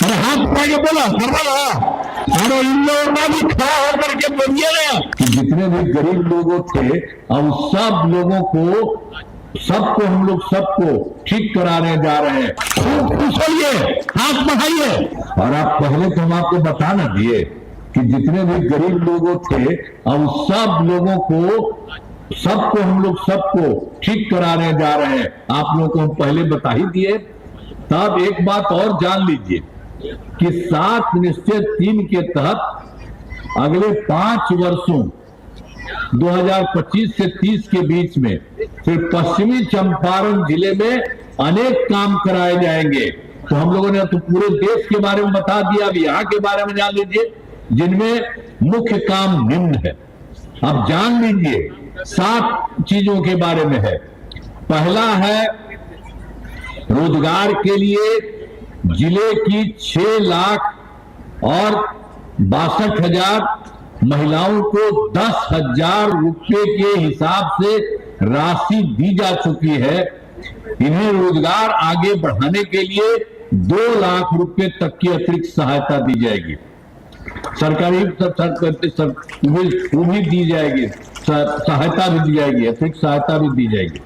अरे हाथ उठा के बोला करवा, अरे इन लोगों का भी खड़ा होकर के बोलिए ना कि जितने भी गरीब लोगों थे अब सब लोगों को सबको हम लोग सबको ठीक कराने जा रहे हैं। खूब खुश होइए, हाथ बढ़ाइए। और आप पहले तो हम आपको बता ना दिए कि जितने भी गरीब लोगों थे अब सब लोगों को सबको हम लोग सबको ठीक कराने जा रहे हैं। आप लोगों को हम पहले बता ही दिए। तब एक बात और जान लीजिए कि 7 निश्चय 3 के तहत अगले 5 वर्षों 2025 से 30 के बीच में फिर पश्चिमी चंपारण जिले में अनेक काम कराए जाएंगे। तो हम लोगों ने तो पूरे देश के बारे में बता दिया, अब यहाँ के बारे में जान लीजिए जिनमें मुख्य काम निम्न है। अब जान लीजिए 7 चीजों के बारे में है। पहला है रोजगार के लिए जिले की 6 लाख और 62,000 महिलाओं को 10,000 रुपए के हिसाब से राशि दी जा चुकी है। इन्हें रोजगार आगे बढ़ाने के लिए 2 लाख रुपए तक की अतिरिक्त सहायता दी जाएगी। सरकारी वो भी दी जाएगी, सहायता भी दी जाएगी, अतिरिक्त सहायता भी दी जाएगी।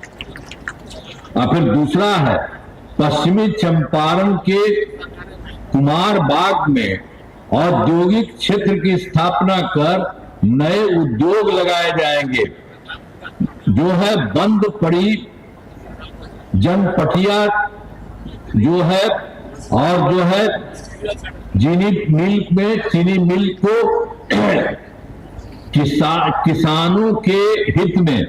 और फिर दूसरा है पश्चिमी चंपारण के कुमार बाग में औद्योगिक क्षेत्र की स्थापना कर नए उद्योग लगाए जाएंगे। जो है बंद पड़ी जनपटिया जो है और जो है चीनी मिल में चीनी मिल को किसानों के हित में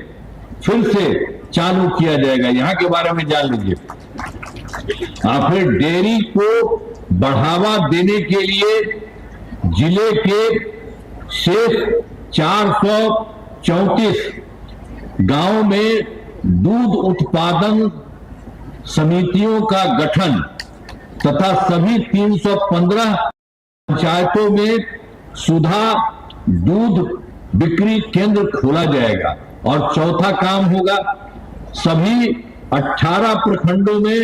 फिर से चालू किया जाएगा। यहाँ के बारे में जान लीजिए। फिर डेयरी को बढ़ावा देने के लिए जिले के शेष 434 गांव में दूध उत्पादन समितियों का गठन तथा सभी 315 पंचायतों में सुधा दूध बिक्री केंद्र खोला जाएगा। और चौथा काम होगा सभी 18 प्रखंडों में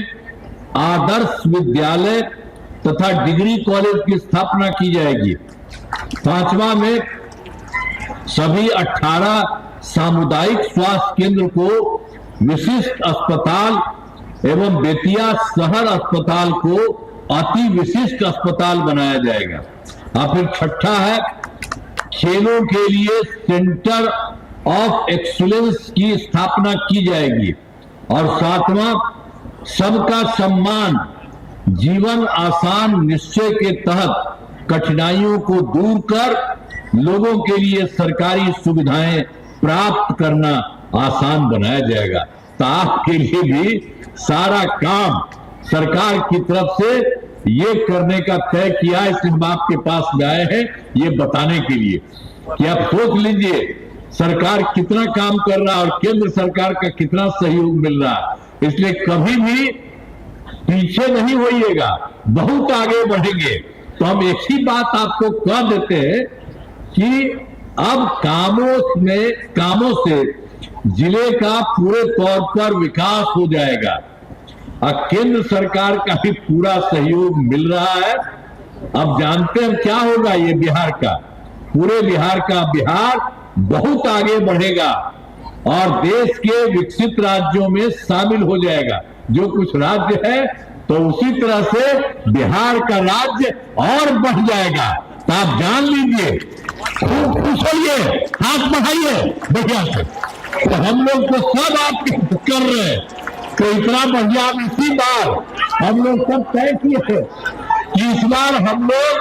आदर्श विद्यालय तथा डिग्री कॉलेज की स्थापना की जाएगी। 5वां में सभी 18 सामुदायिक स्वास्थ्य केंद्र को विशिष्ट अस्पताल एवं बेतिया शहर अस्पताल को अति विशिष्ट अस्पताल बनाया जाएगा। और फिर छठा है खेलों के लिए सेंटर ऑफ एक्सीलेंस की स्थापना की जाएगी। और 7वां सबका सम्मान जीवन आसान निश्चय के तहत कठिनाइयों को दूर कर लोगों के लिए सरकारी सुविधाएं प्राप्त करना आसान बनाया जाएगा। तो आपके लिए भी सारा काम सरकार की तरफ से ये करने का तय किया है। इसलिए हम आपके पास आए हैं ये बताने के लिए कि आप सोच लीजिए सरकार कितना काम कर रहा है और केंद्र सरकार का कितना सहयोग मिल रहा है। इसलिए कभी भी पीछे नहीं होइएगा, बहुत आगे बढ़ेंगे। तो हम एक ही बात आपको कह देते हैं कि अब कामों से जिले का पूरे तौर पर विकास हो जाएगा और केंद्र सरकार का भी पूरा सहयोग मिल रहा है। अब जानते हैं क्या होगा ये बिहार का, पूरे बिहार का बिहार बहुत आगे बढ़ेगा और देश के विकसित राज्यों में शामिल हो जाएगा। जो कुछ राज्य है तो उसी तरह से बिहार का राज्य और बढ़ जाएगा। तो आप जान लीजिए, खूब खुश होइए, हाथ बढ़ाइए बढ़िया से। तो हम लोग तो सब आप कर रहे हैं तो इतना बढ़िया। इसी बार हम लोग सब तय किए थे कि इस बार हम लोग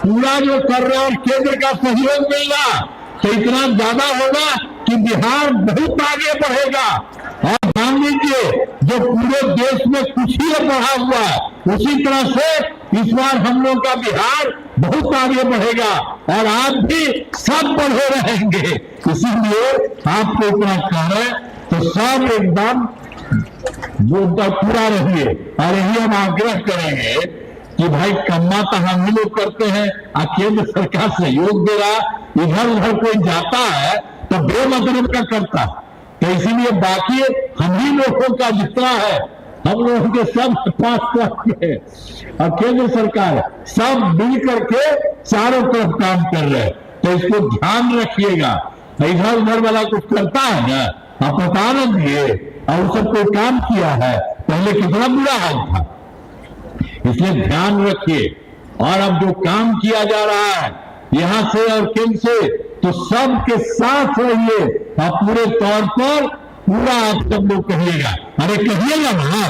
पूरा जो कर रहे हैं केंद्र का सहयोग मिल रहा तो इतना ज्यादा होगा कि बिहार बहुत आगे बढ़ेगा। और मान लीजिए जो पूरे देश में कुछ ही बढ़ा हुआ है उसी तरह से इस बार हम लोग का बिहार बहुत आगे बढ़ेगा और आप भी सब बढ़े रहेंगे। इसीलिए आपको इतना कह रहे तो सब एकदम पूरा रहिए। और यही हम आग्रह करेंगे कि भाई कम्मा तो हम ही लोग करते हैं, केंद्र सरकार सहयोग दे रहा, इधर उधर कोई जाता है तो बेमतलब का करता है। तो इसीलिए बाकी हम ही लोगों का जितना है हम लोगों के सब पास के और केंद्र सरकार सब मिल करके चारों तरफ काम कर रहे हैं। तो इसको ध्यान रखिएगा। इधर उधर वाला कुछ करता है ना, आप बता न दिए और सब कोई काम किया है, पहले कितना बुरा हाल था। इसलिए ध्यान रखिए। और अब जो काम किया जा रहा है यहां से और केंद्र से, तो सबके साथ रहिए आप पूरे तौर पर पूरा आप सब लोग कहिएगा। अरे कहिएगा ना,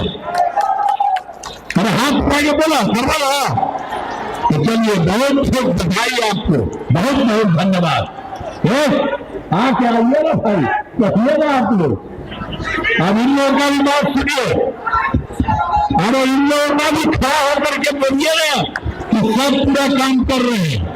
अरे हाथ उठा के बोला करवा। तो चलिए बहुत बहुत बधाई आपको, बहुत बहुत धन्यवाद। आके आइए ना भाई, कहिएगा आप लोग। अब इन लोगों का भी बात सुनिए। अरे इन लोगों का भी खड़ा होकर के बोलिए ना कि सब पूरा काम कर रहे हैं।